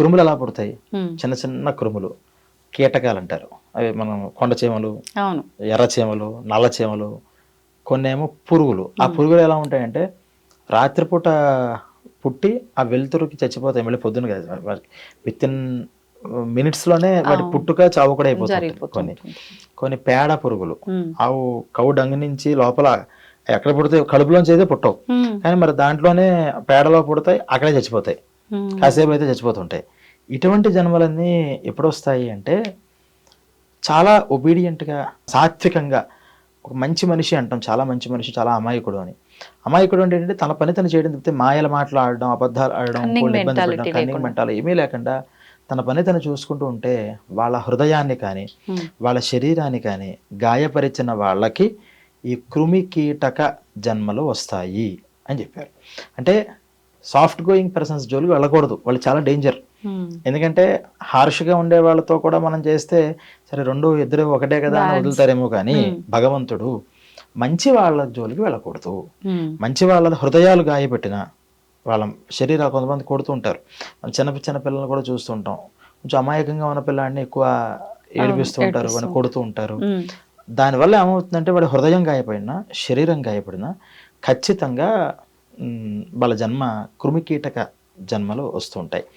క్రుములు ఎలా పుడతాయి? చిన్న చిన్న క్రుములు, కీటకాలు అంటారు. అవి మనం కొండ చీమలు, అవును. ఎర్ర చీమలు, నల్ల చీమలు, కొన్నేమో పురుగులు. ఆ పురుగులు ఎలా ఉంటాయంటే రాత్రిపూట పుట్టి ఆ వెలుతురుకి చచ్చిపోతాయి. మళ్ళీ పొద్దున కాదు, విత్ ఇన్ మినిట్స్లోనే వాటి పుట్టుక చావు కూడా అయిపోతుంది. కొన్ని కొన్ని పేడ పురుగులు, ఆవు కౌ డంగు నుంచి లోపల ఎక్కడ పుడతాయి, కడుపులోంచి అయితే పుట్టవు, కానీ మరి దాంట్లోనే పేడలో పుడతాయి, అక్కడే చచ్చిపోతాయి, కాసేపు అయితే చచ్చిపోతుంటాయి. ఇటువంటి జన్మలన్నీ ఎప్పుడు వస్తాయి అంటే చాలా ఒబీడియంట్గా, సాత్వికంగా, ఒక మంచి మనిషి అంటాం, చాలా మంచి మనిషి, చాలా అమాయకుడు అని. అమాయకుడు అంటే ఏంటంటే తన పని తను చేయడం తప్పితే మాయల మాటలు ఆడడం, అబద్ధాలు ఆడడం, ఇంకోళ్ళు ఇబ్బంది పెట్టడం, కన్నింగ్ మెంటాలు ఏమీ లేకుండా తన పని తను చూసుకుంటూ ఉంటే వాళ్ళ హృదయాన్ని కానీ వాళ్ళ శరీరాన్ని కానీ గాయపరిచిన వాళ్ళకి ఈ క్రిమి కీటక జన్మలు వస్తాయి అని చెప్పారు. అంటే సాఫ్ట్ గోయింగ్ పర్సన్స్ జోలికి వెళ్ళకూడదు, వాళ్ళు చాలా డేంజర్. ఎందుకంటే హార్ష్గా ఉండే వాళ్ళతో కూడా మనం చేస్తే సరే ఇద్దరు ఒకటే కదా అని వదులుతారేమో, కానీ భగవంతుడు మంచి వాళ్ళ జోలికి వెళ్ళకూడదు. మంచి వాళ్ళ హృదయాలు గాయపెట్టిన వాళ్ళ శరీరాలు కొంతమంది కొడుతూ ఉంటారు. చిన్న పిల్లల్ని కూడా చూస్తూ ఉంటాం, కొంచెం అమాయకంగా ఉన్న పిల్లాడిని ఎక్కువ ఏడిపిస్తూ ఉంటారు, వాడిని కొడుతూ ఉంటారు. దానివల్ల ఏమవుతుందంటే వాడి హృదయం గాయపడినా, శరీరం గాయపడినా ఖచ్చితంగా వాళ్ళ జన్మ క్రిమికీటక జన్మలు వస్తూ ఉంటాయి.